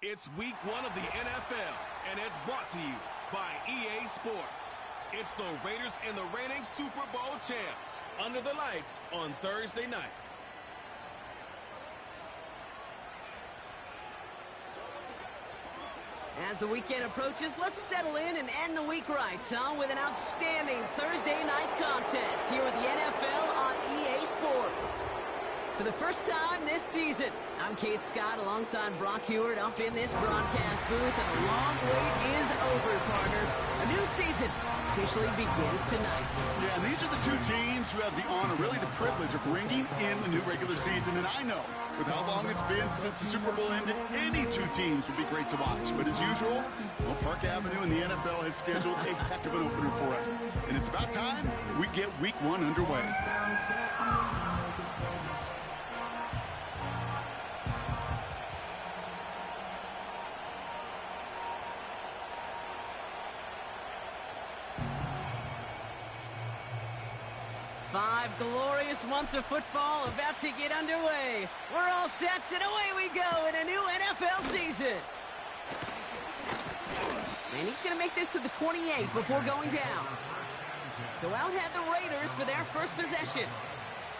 It's week 1 of the NFL, and it's brought to you by EA Sports. It's the Raiders and the reigning Super Bowl champs under the lights on Thursday night. As the weekend approaches, let's settle in and end the week right, with an outstanding Thursday night contest here with the NFL on EA Sports. For the first time this season, I'm Kate Scott alongside Brock Heward up in this broadcast booth, and the long wait is over, partner. A new season officially begins tonight. Yeah, and these are the two teams who have the honor, really the privilege of ringing in the new regular season. And I know, with how long it's been since the Super Bowl ended, any two teams would be great to watch. But as usual, well, Park Avenue and the NFL has scheduled a heck of an opener for us. And it's about time we get week 1 underway. Five glorious months of football about to get underway. We're all set, and away we go in a new NFL season. And he's going to make this to the 28 before going down. So out head the Raiders for their first possession.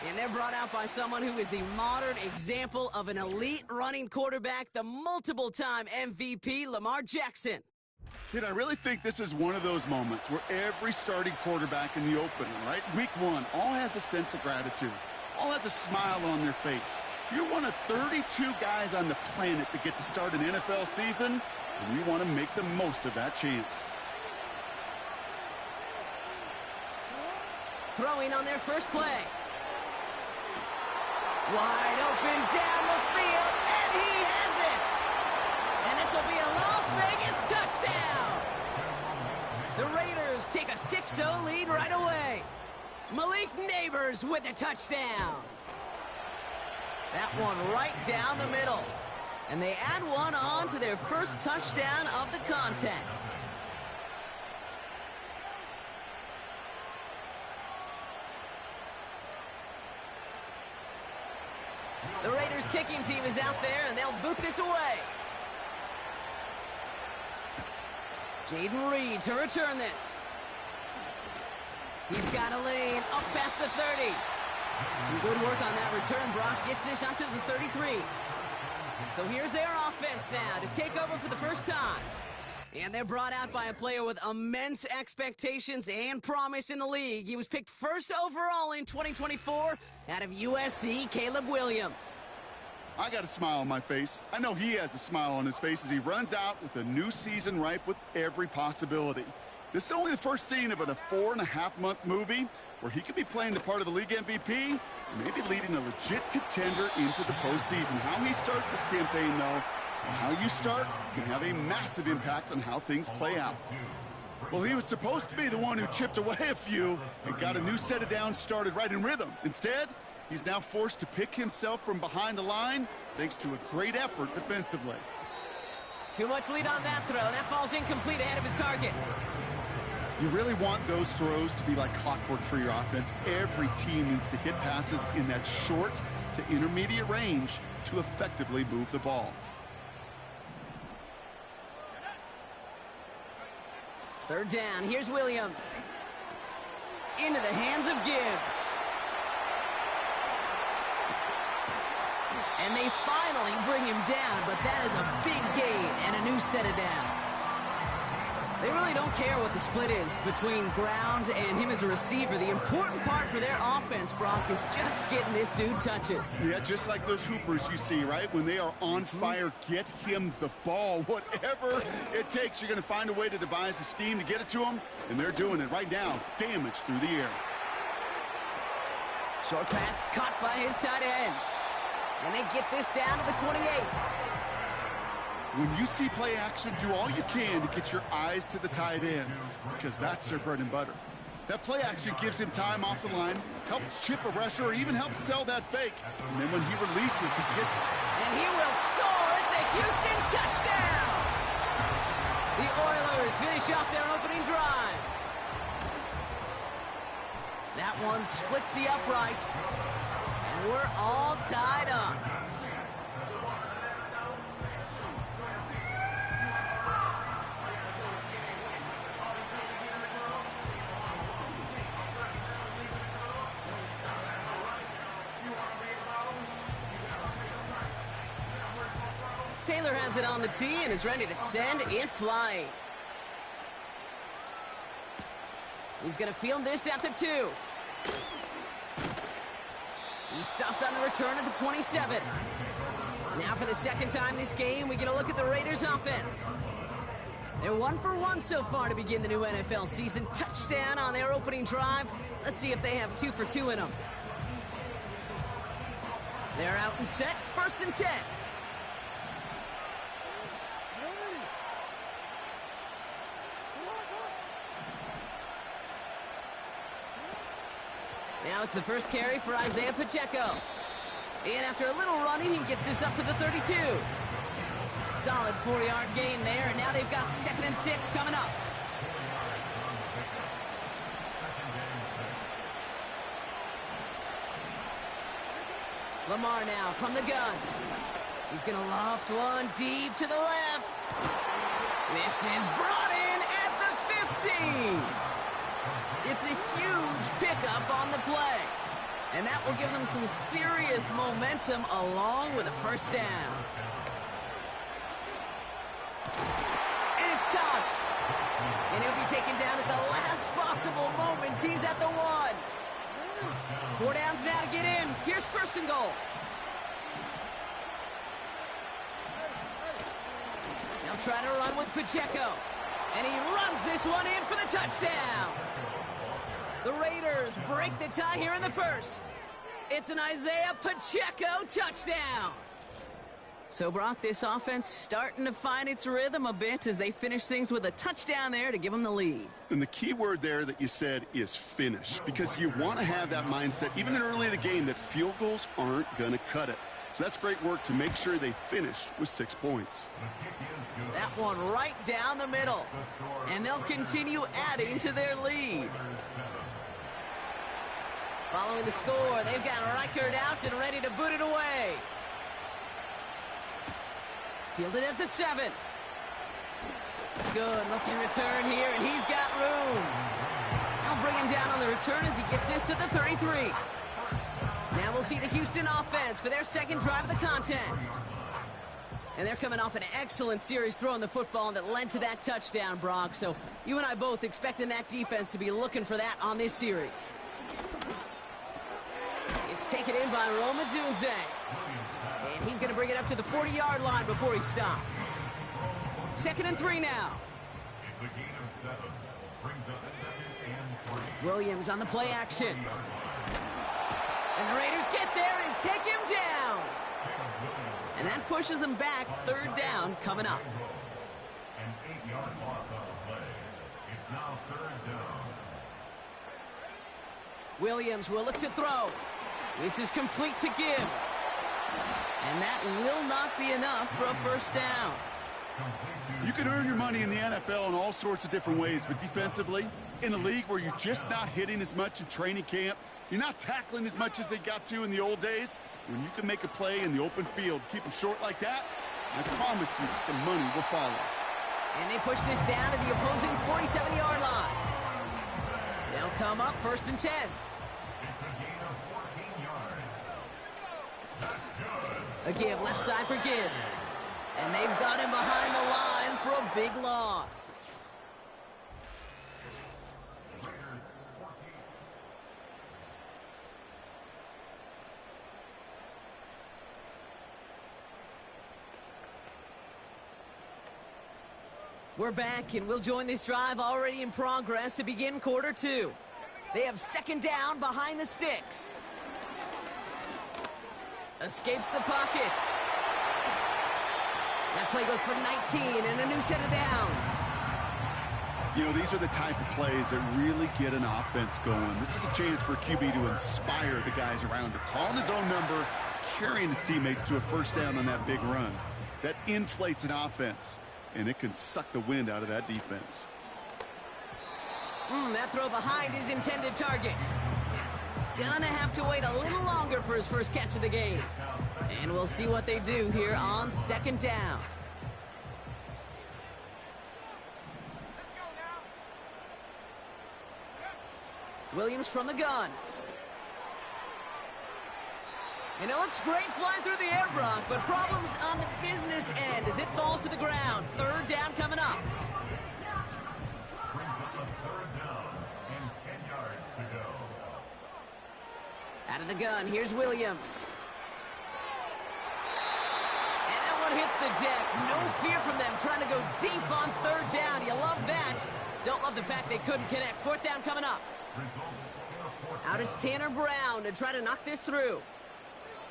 And they're brought out by someone who is the modern example of an elite running quarterback, the multiple-time MVP, Lamar Jackson. Kid, I really think this is one of those moments where every starting quarterback in the opener, right? Week 1, all has a sense of gratitude. All has a smile on their face. You're one of 32 guys on the planet that get to start an NFL season, and you want to make the most of that chance. Throwing on their first play. Wide open down the field, and he has it! And this will be a Las Vegas touchdown! The Raiders take a 6-0 lead right away. Malik Neighbors with the touchdown. That one right down the middle. And they add one on to their first touchdown of the contest. The Raiders kicking team is out there, and they'll boot this away. Jaden Reed to return this. He's got a lane up past the 30. Some good work on that return. Brock gets this up to the 33. So here's their offense now to take over for the first time. And they're brought out by a player with immense expectations and promise in the league. He was picked first overall in 2024 out of USC, Caleb Williams. I got a smile on my face. I know he has a smile on his face as he runs out with a new season ripe with every possibility. This is only the first scene of a 4.5-month movie where he could be playing the part of a league MVP, maybe leading a legit contender into the postseason. How he starts this campaign, though, and how you start can have a massive impact on how things play out. Well, he was supposed to be the one who chipped away a few and got a new set of downs started right in rhythm. Instead, he's now forced to pick himself from behind the line thanks to a great effort defensively. Too much lead on that throw. That falls incomplete ahead of his target. You really want those throws to be like clockwork for your offense. Every team needs to hit passes in that short to intermediate range to effectively move the ball. Third down. Here's Williams. Into the hands of Gibbs. And they finally bring him down, but that is a big gain and a new set of downs. They really don't care what the split is between ground and him as a receiver. The important part for their offense, Brock, is just getting this dude touches. Yeah, just like those hoopers you see, right? When they are on fire, get him the ball. Whatever it takes, you're going to find a way to devise a scheme to get it to him, and they're doing it right now. Damage through the air. Short pass caught by his tight end. And they get this down to the 28. When you see play action, do all you can to get your eyes to the tight end, because that's their bread and butter. That play action gives him time off the line, helps chip a rusher, or even helps sell that fake. And then when he releases, he gets it. And he will score. It's a Houston touchdown. The Oilers finish off their opening drive. That one splits the uprights. And we're all tied up. Taylor has it on the tee and is ready to send it flying. He's going to field this at the 2. He's stopped on the return at the 27. Now for the second time this game, we get a look at the Raiders offense. They're 1 for 1 so far to begin the new NFL season. Touchdown on their opening drive. Let's see if they have 2 for 2 in them. They're out and set, 1st and 10. Now it's the first carry for Isaiah Pacheco. And after a little running, he gets this up to the 32. Solid 4-yard gain there, and now they've got 2nd and 6 coming up. Lamar now from the gun. He's going to loft one deep to the left. This is brought in at the 15. It's a huge pickup on the play. And that will give them some serious momentum along with a first down. And it's caught. And he'll be taken down at the last possible moment. He's at the 1. 4 downs now to get in. Here's 1st and goal. They'll try to run with Pacheco. And he runs this one in for the touchdown. The Raiders break the tie here in the 1st. It's an Isaiah Pacheco touchdown. So, Brock, this offense starting to find its rhythm a bit as they finish things with a touchdown there to give them the lead. And the key word there that you said is finish, because you want to have that mindset, even early in the game, that field goals aren't going to cut it. So that's great work to make sure they finish with 6 points. That one right down the middle. And they'll continue adding to their lead. Following the score, they've got Reichard out and ready to boot it away. Fielded at the 7. Good looking return here, and he's got room. I'll bring him down on the return as he gets this to the 33. Now we'll see the Houston offense for their 2nd drive of the contest. And they're coming off an excellent series throwing the football that led to that touchdown, Brock. So you and I both expecting that defense to be looking for that on this series. It's taken in by Roma Dunze. And he's going to bring it up to the 40-yard line before he's stopped. 2nd and 3 now. It's a gain of 7. Brings up 2nd and 3. Williams on the play action. And the Raiders get there and take him down. And that pushes them back. 3rd down coming up. An 8-yard loss on the play. It's now 3rd down. Williams will look to throw. This is complete to Gibbs. And that will not be enough for a first down. You can earn your money in the NFL in all sorts of different ways, but defensively, in a league where you're just not hitting as much in training camp, you're not tackling as much as they got to in the old days, when you can make a play in the open field, keep them short like that, I promise you some money will follow. And they push this down to the opposing 47-yard line. They'll come up 1st and 10. It's a gain of 14 yards. That's good. A give left side for Gibbs. And they've got him behind the line for a big loss. We're back, and we'll join this drive already in progress to begin quarter 2. They have 2nd down behind the sticks. Escapes the pocket. That play goes for 19 and a new set of downs. You know, these are the type of plays that really get an offense going. This is a chance for a QB to inspire the guys around him. Calling his own number, carrying his teammates to a first down on that big run. That inflates an offense, and it can suck the wind out of that defense. That throw behind his intended target. Gonna have to wait a little longer for his first catch of the game. And we'll see what they do here on 2nd down. Williams from the gun. And it looks great flying through the air, Brock, but problems on the business end as it falls to the ground. Third down coming up. Brings up a third down and 10 yards to go. Out of the gun, here's Williams. And that one hits the deck. No fear from them trying to go deep on third down. You love that. Don't love the fact they couldn't connect. Fourth down coming up. Out is Tanner Brown to try to knock this through.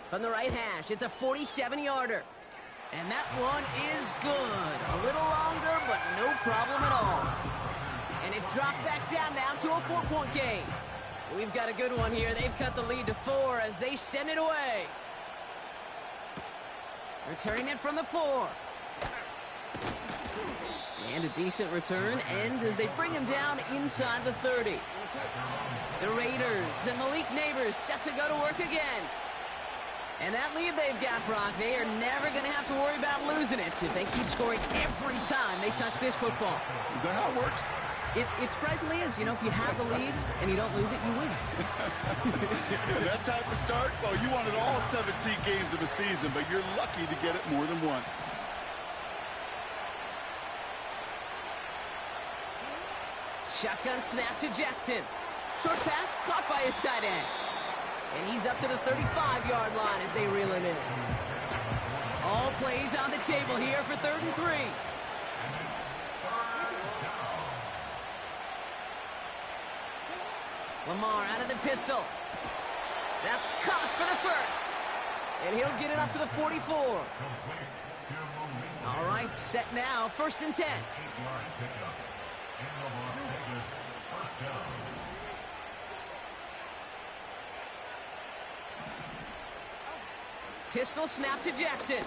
From the right hash, it's a 47-yarder. And that one is good. A little longer, but no problem at all. And it's dropped back down now to a 4-point game. We've got a good one here. They've cut the lead to 4 as they send it away. Returning it from the 4. And a decent return ends as they bring him down inside the 30. The Raiders and Malik Neighbors set to go to work again. And that lead they've got, Brock, they are never going to have to worry about losing it if they keep scoring every time they touch this football. Is that how it works? It surprisingly is. You know, if you have the lead and you don't lose it, you win. That type of start, well, you wanted all 17 games of a season, but you're lucky to get it more than once. Shotgun snap to Jackson. Short pass caught by his tight end. And he's up to the 35-yard line as they reel him in. All plays on the table here for 3rd and 3. Lamar out of the pistol. That's caught for the first. And he'll get it up to the 44. All right, set now. 1st and 10. Pistol snap to Jackson.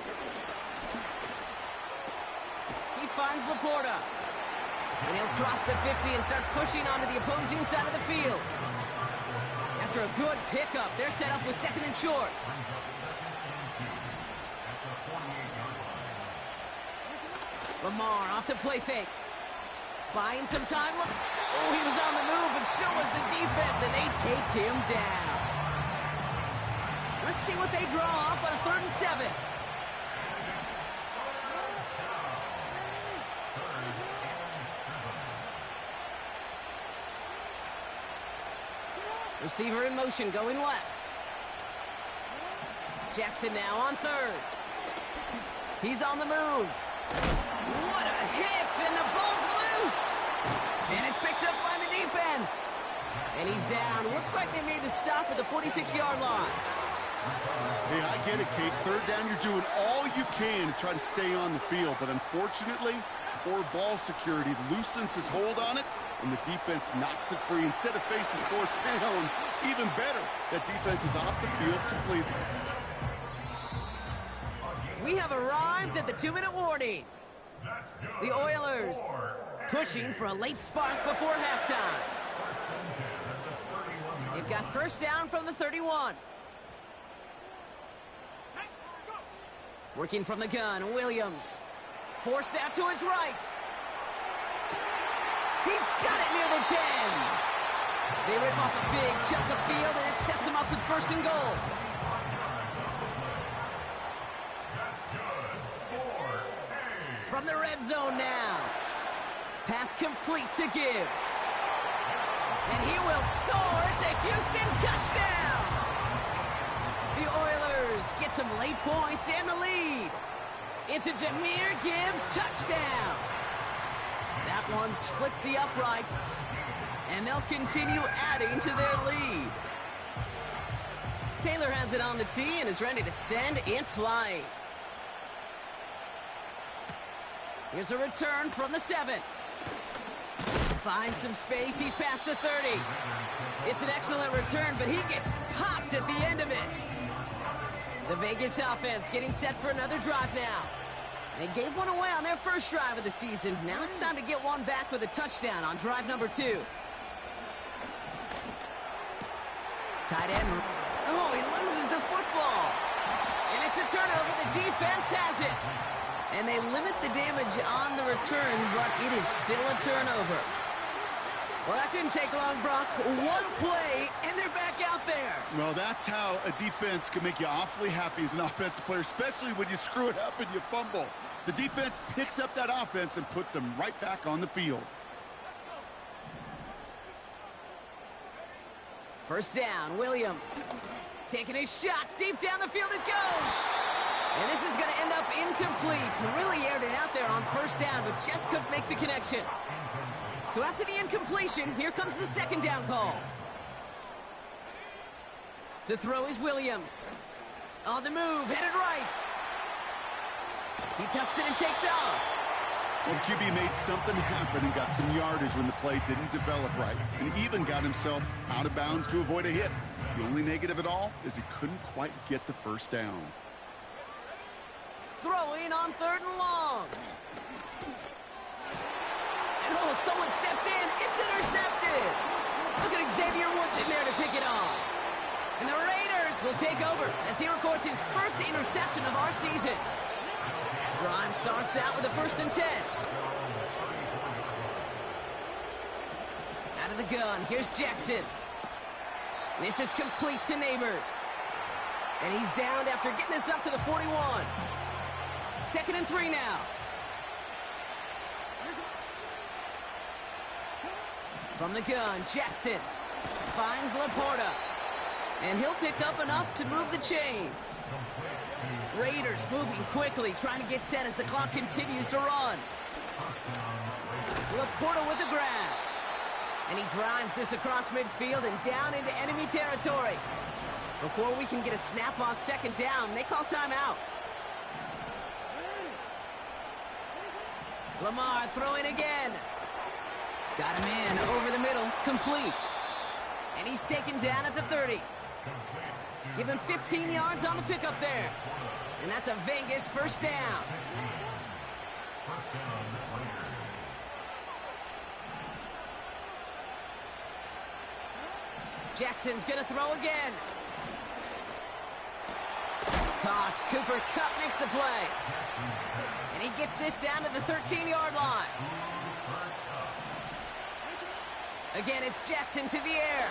He finds Laporta. And he'll cross the 50 and start pushing onto the opposing side of the field. After a good pickup, they're set up with 2nd and short. Lamar off the play fake. Buying some time. Look. Oh, he was on the move, but so was the defense, and they take him down. Let's see what they draw up on a 3rd and 7. Receiver in motion, going left. Jackson now on 3rd. He's on the move. What a hit, and the ball's loose. And it's picked up by the defense. And he's down. Looks like they made the stop at the 46-yard line. Hey, I get it, Kate. 3rd down, you're doing all you can to try to stay on the field. But unfortunately, poor ball security loosens his hold on it, and the defense knocks it free. Instead of facing 4th down, even better, that defense is off the field completely. We have arrived at the 2-minute warning. The Oilers pushing for a late spark before halftime. They've got 1st down from the 31. Working from the gun, Williams. Forced out to his right. He's got it near the 10. They rip off a big chunk of field, and it sets him up with 1st and goal. From the red zone now. Pass complete to Gibbs. And he will score. It's a Houston touchdown. The Oilers get some late points and the lead. It's a Jahmyr Gibbs touchdown. That one splits the uprights, and they'll continue adding to their lead. Taylor has it on the tee and is ready to send it flying. Here's a return from the 7. Finds some space. He's past the 30. It's an excellent return, but he gets popped at the end of it. The Vegas offense getting set for another drive now. They gave one away on their first drive of the season. Now it's time to get one back with a touchdown on drive number 2. Tight end. Oh, he loses the football. And it's a turnover. The defense has it. And they limit the damage on the return, but it is still a turnover. Well, that didn't take long, Brock. One play, and they're back out there. Well, that's how a defense can make you awfully happy as an offensive player, especially when you screw it up and you fumble. The defense picks up that offense and puts them right back on the field. First down, Williams. Taking his shot. Deep down the field it goes. And this is going to end up incomplete. Really aired it out there on first down, but just couldn't make the connection. So after the incompletion, here comes the second down call. To throw is Williams. On the move, headed right. He tucks it and takes off. Well, the QB made something happen and got some yardage when the play didn't develop right, and even got himself out of bounds to avoid a hit. The only negative at all is he couldn't quite get the first down. Throwing on 3rd and long. And oh, someone stepped in. It's intercepted. Look at Xavier Woods in there to pick it off. And the Raiders will take over as he records his first interception of our season. Drive starts out with a 1st and 10. Out of the gun, here's Jackson. This is complete to Neighbors. And he's downed after getting this up to the 41. 2nd and 3 now. From the gun, Jackson finds Laporta. And he'll pick up enough to move the chains. Raiders moving quickly, trying to get set as the clock continues to run. Laporta with the grab. And he drives this across midfield and down into enemy territory. Before we can get a snap on 2nd down, they call timeout. Lamar throwing again. Got him in over the middle, complete. And he's taken down at the 30. Give him 15 yards on the pickup there. And that's a Vegas first down. Jackson's going to throw again. Cox, Cooper Kupp makes the play. And he gets this down to the 13-yard line. Again, it's Jackson to the air.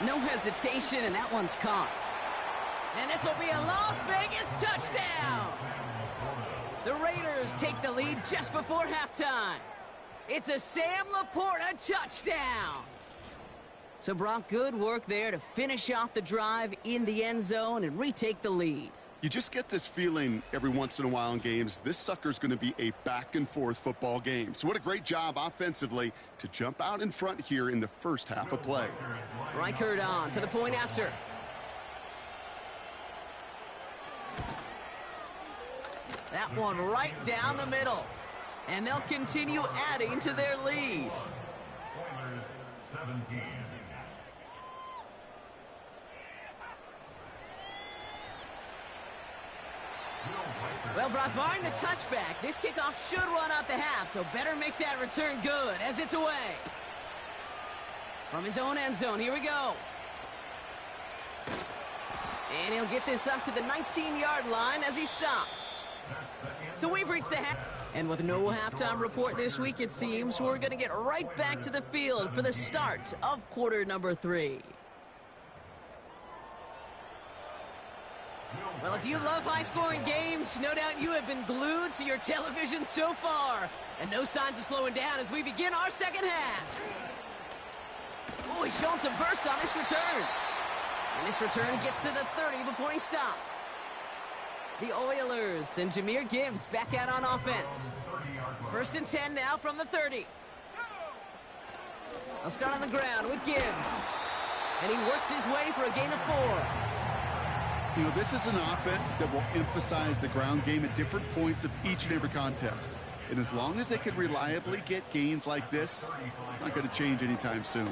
No hesitation, and that one's caught. And this will be a Las Vegas touchdown. The Raiders take the lead just before halftime. It's a Sam Laporta touchdown. So, Brock, good work there to finish off the drive in the end zone and retake the lead. You just get this feeling every once in a while in games, this sucker's going to be a back-and-forth football game. So what a great job offensively to jump out in front here in the first half of play. Reichert on for the point after. That one right down the middle. And they'll continue adding to their lead. Oilers 17. Well, Brock, barring the touchback, this kickoff should run out the half, so better make that return good as it's away. From his own end zone, here we go. And he'll get this up to the 19-yard line as he stopped. So we've reached the half. And with no halftime report this week, it seems, we're going to get right back to the field for the start of quarter number 3. Well, if you love high-scoring games, no doubt you have been glued to your television so far. And no signs of slowing down as we begin our second half. Oh, he's showing some burst on this return. And this return gets to the 30 before he stopped. The Oilers and Jahmyr Gibbs back out on offense. 1st and 10 now from the 30. I'll start on the ground with Gibbs. And he works his way for a gain of 4. You know, this is an offense that will emphasize the ground game at different points of each and every contest. And as long as they can reliably get gains like this, it's not going to change anytime soon.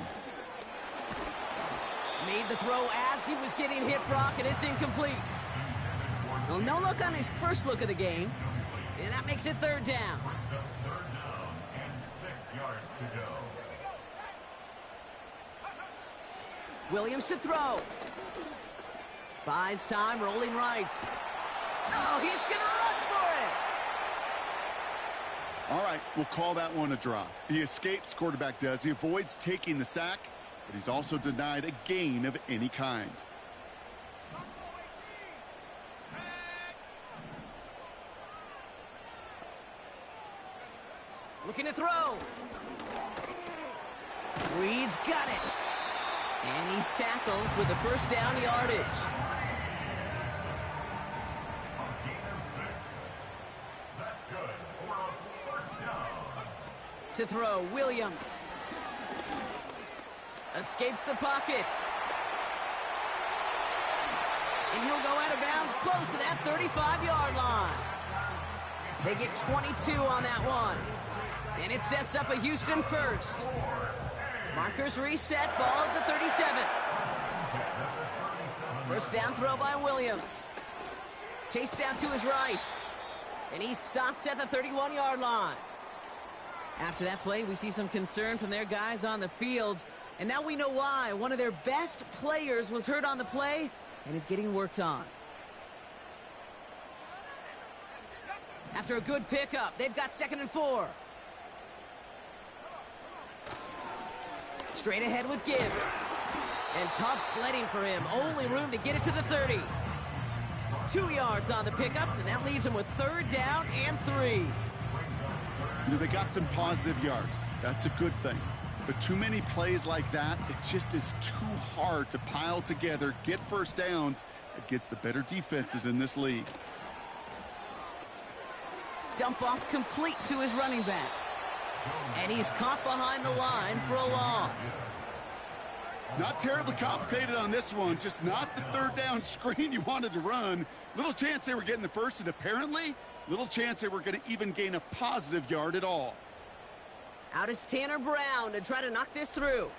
Made the throw as he was getting hit, Brock, and it's incomplete. Well, no look on his first look of the game. And that makes it 3rd down. Third down and 6 yards to go. Williams to throw. Buys time, rolling right. Oh, he's going to run for All right, we'll call that one a draw. He escapes, quarterback does. He avoids taking the sack, but he's also denied a gain of any kind. Looking to throw. Reed's got it. And he's tackled with the first down yardage. That's good for a first down. To throw, Williams. Escapes the pocket. And he'll go out of bounds close to that 35-yard line. They get 22 on that one. And it sets up a Houston first. Markers reset, ball at the 37. First down throw by Williams. Chased out to his right. And he's stopped at the 31-yard line. After that play, we see some concern from their guys on the field. And now we know why. One of their best players was hurt on the play and is getting worked on. After a good pickup, they've got 2nd and 4. Straight ahead with Gibbs. And tough sledding for him. Only room to get it to the 30. 2 yards on the pickup, and that leaves him with 3rd down and 3. You know, they got some positive yards. That's a good thing. But too many plays like that, it just is too hard to pile together, get first downs against the better defenses in this league. Dump off complete to his running back. And he's caught behind the line for a loss. Not terribly complicated on this one, just not the 3rd down screen you wanted to run. Little chance they were getting the first, and apparently little chance they were going to even gain a positive yard at all. Out is Tanner Brown to try to knock this through.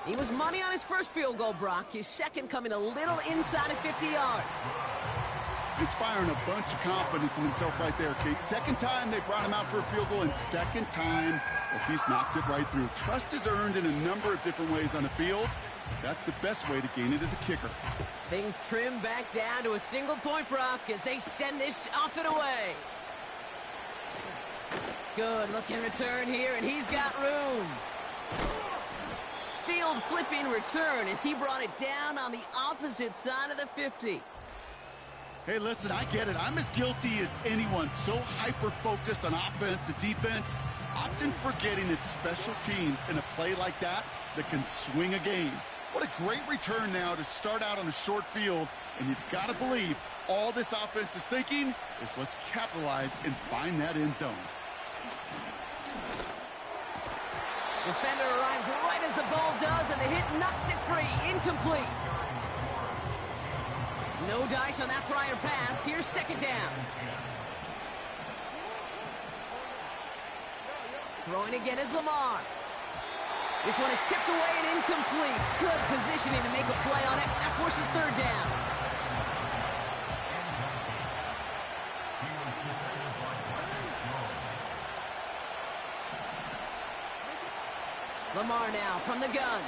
He was money on his first field goal, Brock. His second coming a little inside of 50 yards. Inspiring a bunch of confidence in himself right there, Kate. Second time they brought him out for a field goal, and second time that he's knocked it right through. Trust is earned in a number of different ways on the field. That's the best way to gain it as a kicker. Things trim back down to a single point, Brock, as they send this off and away. Good looking return here, and he's got room. Field flipping return as he brought it down on the opposite side of the 50. Hey, listen, I get it. I'm as guilty as anyone. So hyper-focused on offense and defense, often forgetting it's special teams in a play like that can swing a game. What a great return now to start out on a short field, and you've got to believe all this offense is thinking is let's capitalize and find that end zone. Defender arrives right as the ball does, and the hit knocks it free. Incomplete. No dice on that prior pass. Here's 2nd down. Throwing again is Lamar. This one is tipped away and incomplete. Good positioning to make a play on it. That forces 3rd down. Lamar now from the gun.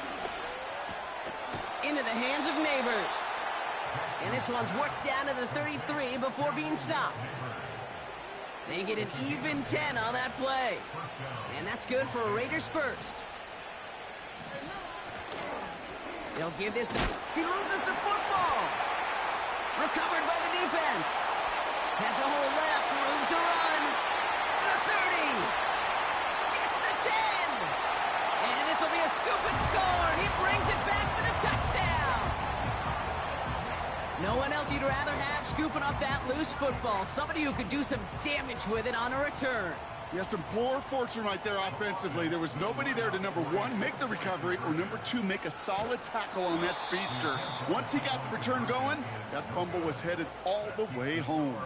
Into the hands of Neighbors. And this one's worked down to the 33 before being stopped. They get an even 10 on that play. And that's good for a Raiders first. They'll give this. He loses the football. Recovered by the defense. Has a hole left. Room to run. The 30. Gets the 10. And this will be a scoop and score. He brings it back for the touchdown. No one else you'd rather have scooping up that loose football. Somebody who could do some damage with it on a return. Yeah, some poor fortune right there offensively. There was nobody there to, number one, make the recovery, or number two, make a solid tackle on that speedster. Once he got the return going, that fumble was headed all the way home.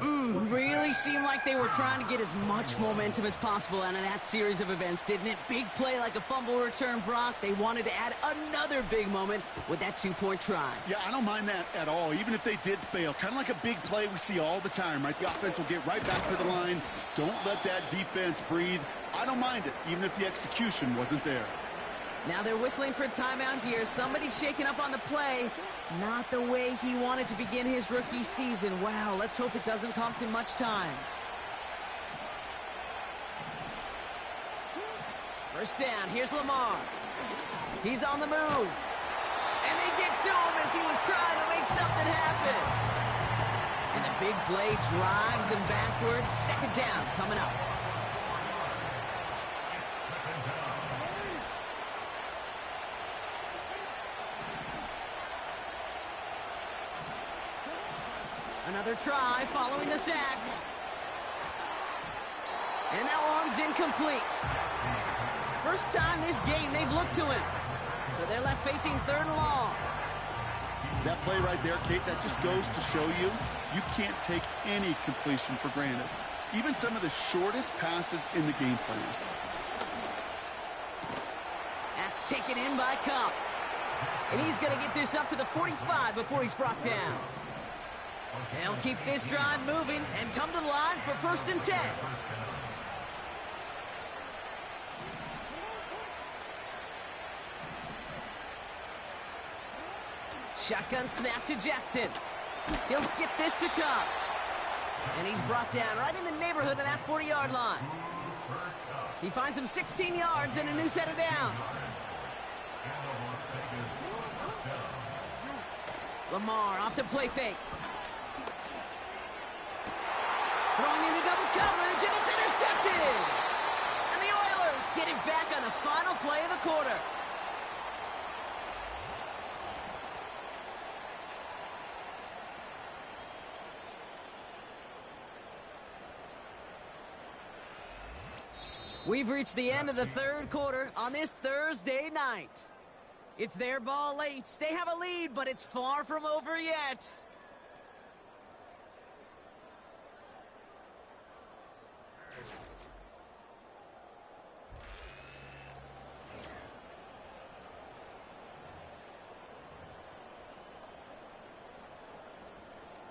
Really seemed like they were trying to get as much momentum as possible out of that series of events, didn't it? Big play like a fumble return, Brock. They wanted to add another big moment with that 2-point try. Yeah, I don't mind that at all, even if they did fail. Kind of like a big play we see all the time, right? The offense will get right back to the line. Don't let that defense breathe. I don't mind it, even if the execution wasn't there. Now they're whistling for a timeout here. Somebody's shaking up on the play. Not the way he wanted to begin his rookie season. Wow, let's hope it doesn't cost him much time. First down, here's Lamar. He's on the move. And they get to him as he was trying to make something happen. And the big play drives them backwards. Second down coming up. Another try following the sack. And that one's incomplete. First time this game they've looked to him. So they're left facing 3rd and long. That play right there, Kate, that just goes to show you can't take any completion for granted. Even some of the shortest passes in the game plan. That's taken in by Cup. And he's going to get this up to the 45 before he's brought down. They'll keep this drive moving and come to the line for 1st and 10. Shotgun snap to Jackson. He'll get this to Cup. And he's brought down right in the neighborhood of that 40-yard line. He finds him 16 yards and a new set of downs. Lamar off to play fake. Throwing into double coverage, and it's intercepted! And the Oilers get it back on the final play of the quarter. We've reached the end of the 3rd quarter on this Thursday night. It's their ball late. They have a lead, but it's far from over yet.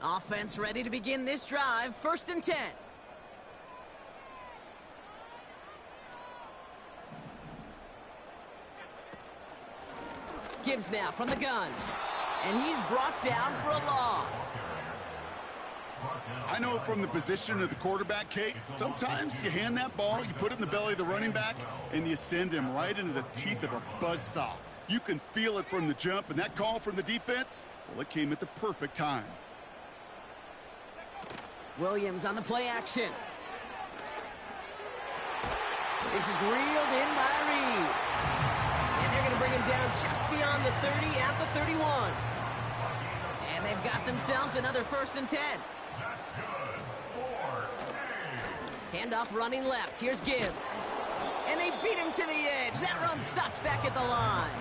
Offense ready to begin this drive. 1st and 10. Gibbs now from the gun. And he's brought down for a loss. I know from the position of the quarterback, Kate, sometimes you hand that ball, you put it in the belly of the running back, and you send him right into the teeth of a buzzsaw. You can feel it from the jump, and that call from the defense, well, it came at the perfect time. Williams on the play action. This is reeled in by Reed. And they're going to bring him down just beyond the 30 at the 31. And they've got themselves another 1st and 10. Handoff running left. Here's Gibbs. And they beat him to the edge. That run stopped back at the line.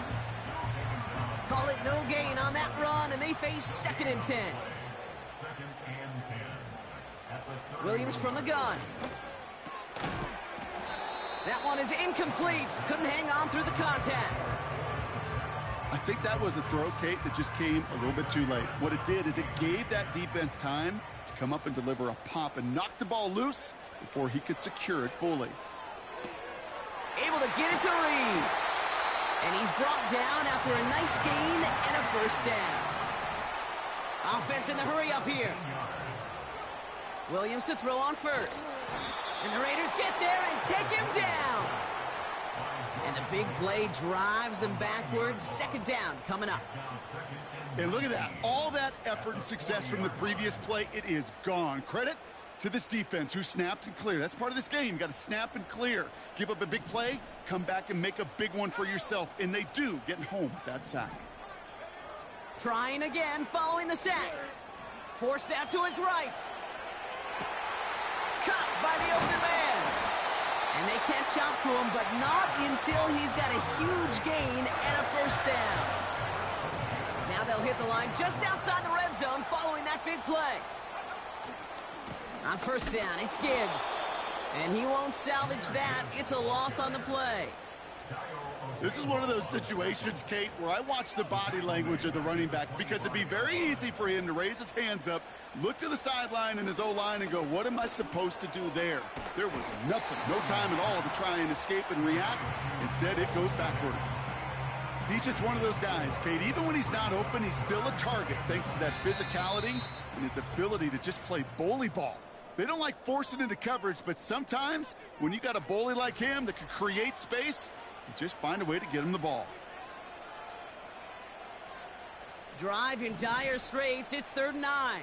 Call it no gain on that run, and they face 2nd and 10. Williams from the gun. That one is incomplete. Couldn't hang on through the contact. I think that was a throw, Kate, that just came a little bit too late. What it did is it gave that defense time to come up and deliver a pop and knock the ball loose before he could secure it fully. Able to get it to Reed. And he's brought down after a nice gain and a 1st down. Offense in the hurry up here. Williams to throw on 1st. And the Raiders get there and take him down. And the big play drives them backwards. 2nd down coming up. And look at that. All that effort and success from the previous play, it is gone. Credit to this defense who snapped and cleared. That's part of this game. You got to snap and clear. Give up a big play, come back and make a big one for yourself. And they do, getting home with that sack. Trying again following the sack. Forced out to his right. Caught by the open man. And they catch up to him, but not until he's got a huge gain and a 1st down. Now they'll hit the line just outside the red zone following that big play. On 1st down, it's Gibbs. And he won't salvage that. It's a loss on the play. This is one of those situations, Kate, where I watch the body language of the running back because it'd be very easy for him to raise his hands up, look to the sideline and his O-line and go, what am I supposed to do there? There was nothing, no time at all to try and escape and react. Instead, it goes backwards. He's just one of those guys, Kate. Even when he's not open, he's still a target thanks to that physicality and his ability to just play bully ball. They don't like forcing into coverage, but sometimes when you got a bully like him that can create space, you just find a way to get him the ball. Drive in dire straits. It's 3rd and 9.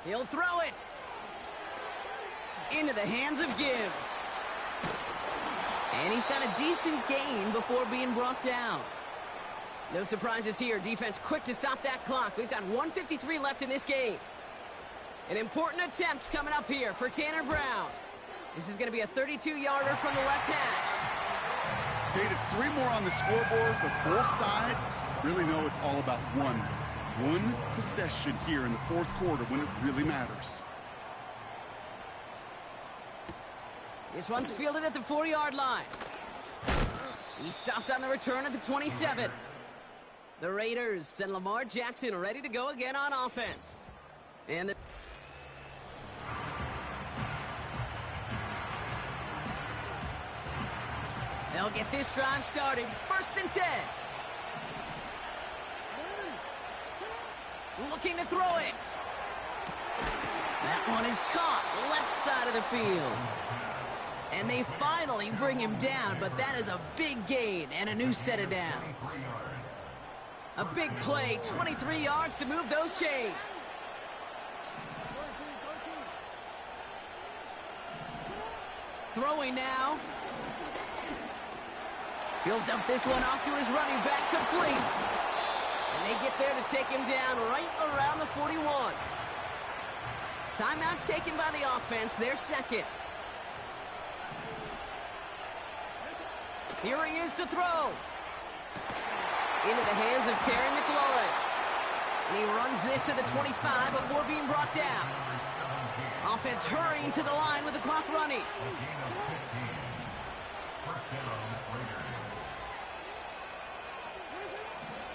He'll throw it into the hands of Gibbs. And he's got a decent gain before being brought down. No surprises here. Defense quick to stop that clock. We've got 1:53 left in this game. An important attempt coming up here for Tanner Brown. This is going to be a 32-yarder from the left hash. Kate, it's 3 more on the scoreboard, but both sides really know it's all about one possession here in the 4th quarter when it really matters. This one's fielded at the 4-yard line. He stopped on the return at the 27. The Raiders send Lamar Jackson ready to go again on offense. And they'll get this drive started. 1st and 10. Looking to throw it. That one is caught left side of the field. And they finally bring him down, but that is a big gain and a new set of downs. A big play, 23 yards to move those chains. Throwing now. He'll dump this one off to his running back, complete. And they get there to take him down right around the 41. Timeout taken by the offense, their 2nd. Here he is to throw. Into the hands of Terry McLaurin. And he runs this to the 25 before being brought down. Offense hurrying to the line with the clock running.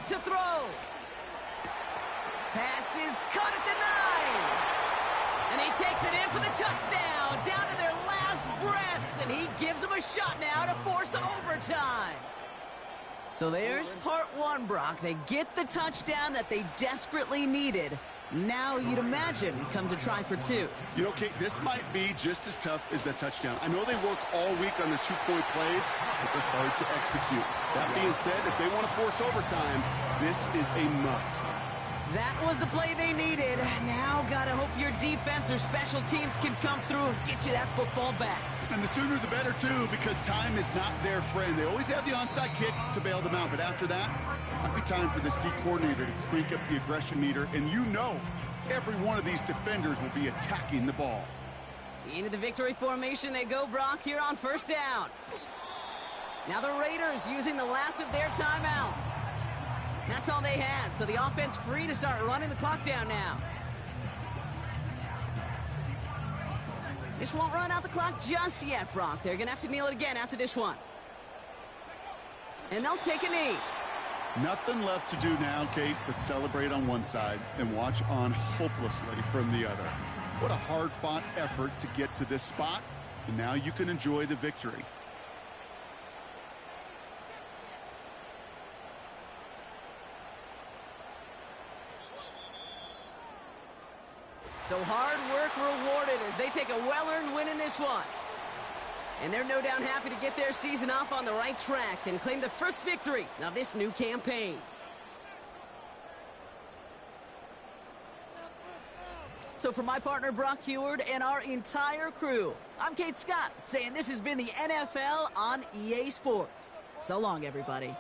To throw. Pass is cut at the 9. And he takes it in for the touchdown. Down to their last breaths. And he gives them a shot now to force overtime. So there's part 1, Brock. They get the touchdown that they desperately needed. Now you'd imagine comes a try for 2. You know, Kate, this might be just as tough as that touchdown. I know they work all week on their 2-point plays, but they're hard to execute. That being said, if they want to force overtime, this is a must. That was the play they needed. Now gotta hope your defense or special teams can come through and get you that football back. And the sooner the better, too, because time is not their friend. They always have the onside kick to bail them out, but after that, it might be time for this D coordinator to crank up the aggression meter, and you know every one of these defenders will be attacking the ball. Into the victory formation they go, Brock, here on 1st down. Now the Raiders using the last of their timeouts. That's all they had, so the offense free to start running the clock down now. This won't run out the clock just yet, Brock. They're going to have to kneel it again after this one. And they'll take a knee. Nothing left to do now, Kate, but celebrate on one side and watch on hopelessly from the other. What a hard-fought effort to get to this spot, and now you can enjoy the victory. So hard work rewarded as they take a well-earned win in this one. And they're no doubt happy to get their season off on the right track and claim the first victory of this new campaign. So for my partner Brock Heward and our entire crew, I'm Kate Scott saying this has been the NFL on EA Sports. So long, everybody.